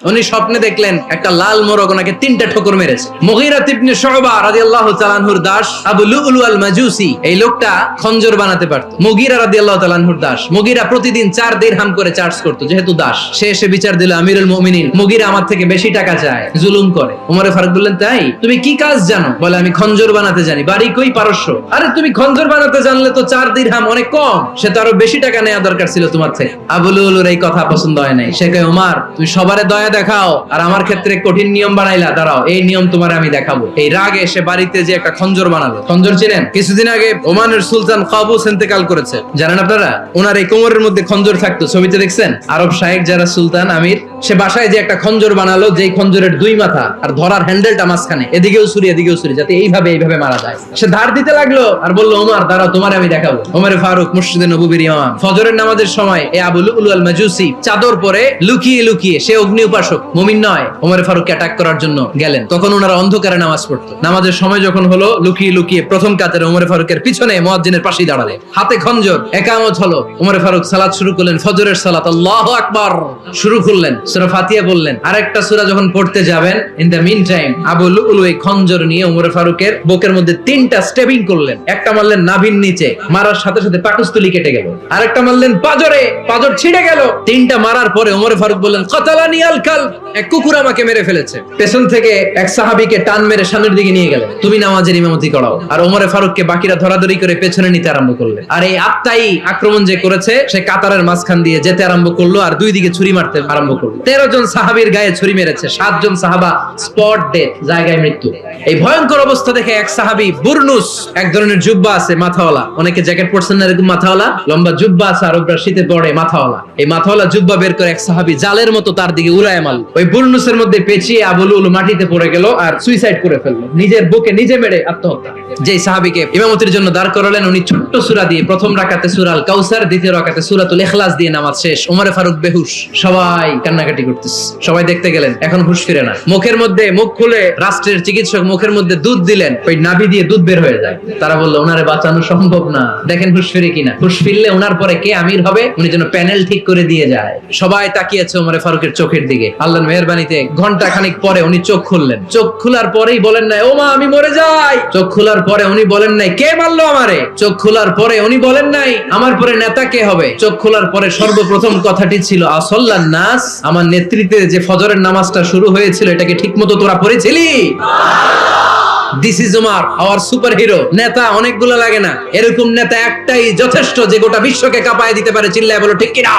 উনি স্বপ্নে দেখলেন একটা লাল মোরগ ওনাকে 3টা ঠোকর মেরেছে। মুগীরা ইবনে শুবা রাদিয়াল্লাহু তাআলা আনহুর দাস আবু লুলু আল মাজুসি, এই লোকটা খঞ্জর বানাতে পারত। মুগীরা রাদিয়াল্লাহু তাআলা আনহুর দাস। মুগীরা প্রতিদিন 4 দিরহাম করে চার্জ করত, যেহেতু দাস। সে এসে বিচার দিল, আমিরুল মুমিনিন, মুগীরা আমার থেকে বেশি টাকা চায়, জুলুম করে। ওমরে ফারুক বললেন, তাই? তুমি কি কাজ জানো? বলে, আমি খঞ্জর বানাতে জানি। বাড়ি কই? পারস্য। আরে তুমি খঞ্জর বানাতে জানলে তো 4 দিরহাম অনেক কম, সে তো আরো বেশি টাকা নেওয়া দরকার ছিল তোমার থেকে। আবু লুলুর এই কথা পছন্দ হয় নাই। সে কয়, ওমর, তুমি সবারে দয়া দেখাও আর আমার ক্ষেত্রে কঠিন নিয়ম বানাইলা, দাঁড়াও এই নিয়ম তোমার আমি দেখাবো। এই রাগে সে বাড়িতে যে একটা খঞ্জর বানালো। খঞ্জর চিনেন? কিছুদিন আগে ওমানের সুলতান কাবুস ইন্তেকাল করেছে, জানেন আপনারা? ওনার এই কোমরের মধ্যে খঞ্জর থাকতো, ছবিতে দেখছেন? আরব শায়েখ যারা সুলতান আমির, সে বাসায় যে একটা খঞ্জর বানালো, যেই খঞ্জরের 2 মাথা আর ধরার হ্যান্ডেলটা মাঝখানে, এদিকেও ছুরি এদিকেও ছুরি, যাতে এইভাবে মারা যায়। সে ধার দিতে লাগলো আর বললো, ওমর দাঁড়াও, তোমার আমি দেখাবো। ওমরে ফারুক মসজিদে নববীর ইমাম, ফজরের নামাজের সময় এই আবু লুলু আল মাজুসি চাদর পরে লুকিয়ে লুকিয়ে, সে অগ্নি উপাসক, মুমিন নয়, ওমরে ফারুককে অ্যাটাক করার জন্য গেলেন। তখন ওনারা অন্ধকারে নামাজ পড়তো। নামাজের সময় যখন হলো, লুকিয়ে লুকিয়ে প্রথম কাতারে ওমরে ফারুকের পিছনে মুয়াজ্জিনের পাশেই দাঁড়ালে, হাতে খঞ্জর, একামত হলো। ওমরে ফারুক সালাত শুরু করলেন, ফজরের সালাত, আল্লাহু আকবার শুরু করলেন, সূরা ফাতিহা বললেন। আরেকটা সূরা যখন পড়তে যাবেন, in the mean time Abu Lulu এই খঞ্জর নিয়ে ওমরে ফারুকের বুকের মধ্যে 3টা স্টেবিং করলেন। একটা মারলেন নাভির নিচে, মারার সাথে সাথে পাকস্থলী কেটে গেল। আরেকটা মারলেন পাজরে, পাজর ছিঁড়ে গেল। 3টা মারার পরে ওমরে ফারুক বললেন, কাতালানি আল কালব, এক কুকুর আমাকে মেরে ফেলেছে। পেছন থেকে এক সাহাবীকে টান মেরে সামনের দিকে নিয়ে গেলেন, তুমি নামাজের ইমামতি করাও। আর ওমরে ফারুককে বাকিরা ধরাধরি করে পেছনে নিতে আরম্ভ করলেন। আর এই আত্মাই আক্রমণ যে করেছে, সে কাতারের মাঝখান দিয়ে যেতে আরম্ভ করলো আর 2 দিকে ছুরি মারতে আরম্ভ করলো। 13 জন সাহাবীর গায়ে ছুরি মেরেছে, 7 জন সাহাবা স্পট ডেথ, জায়গায় মৃত্যু। এই ভয়ঙ্কর অবস্থা দেখে এক সাহাবী, বুরনুস, এক ধরনের জুব্বা আছে মাথাওয়ালা, অনেকে জ্যাকেট পরছেন না এরকম মাথাওয়ালা, লম্বা জুব্বা আছে, আরবরা শীতে পরে মাথাওয়ালা, এই মাথাওয়ালা জুব্বা বের করে এক সাহাবী জালের মতো তার দিকে উড়ায় মারল। ওই বুরনুসের মধ্যে পেঁচিয়ে আবু লুলু মাটিতে পড়ে গেল আর সুইসাইড করে ফেললো, নিজের বুকে নিজে মেরে আত্মহত্যা। যেই সাহাবীকে ইমামতির জন্য দাঁড় করালেন, উনি ছোট্ট সূরা দিয়ে প্রথম রাকাতে সূরা আল কাউসার, দ্বিতীয় রাকাতে সূরাতুল ইখলাস দিয়ে নামাজ শেষ। ওমরে ফারুক বেহুশ, সবাই কান্নাকাটি করতেছে, সবাই দেখতে গেলেন, এখন হুঁশ ফিরে না। মুখের মধ্যে, মুখ খুলে রাষ্ট্রের চিকিৎসক মুখের মধ্যে দুধ দিলেন, ওই নাভি দিয়ে দুধ বের হয়ে যায়। তারা বললো, ওনারে বাঁচানো সম্ভব না, দেখেন হুঁশ ফিরে কিনা। হুঁশ ফিরলে ওনার পরে কে আমির হবে, উনি যেন প্যানেল ঠিক করে দিয়ে যায়। সবাই তাকিয়েছে ওমরে ফারুকের চোখের দিকে। আল্লাহর মেহেরবানিতে ঘন্টা খানিক পরে উনি চোখ খুললেন। চোখ খোলার পরেই বলেন নাই, ও মা আমি মরে যাই। চোখ খোলার পরে উনি বলেন নাই, কে মারলো আমারে। চোখ খোলার পরে উনি বলেন নাই, আমার পরে নেতা কে হবে। চোখ খোলার পরে সর্বপ্রথম কথাটি ছিল, আসল্লান নাস, আমার নেতৃত্বে যে ফজরের নামাজটা শুরু হয়েছিল, এটাকে ঠিকমতো তোরা পড়েছিলি? This is Omar, our super hero. নেতা অনেকগুলো লাগে না, এরকম নেতা একটাই যথেষ্ট, যে গোটা বিশ্বকে কাঁপায় দিতে পারে। চিল্লায় বলো ঠিক কিনা?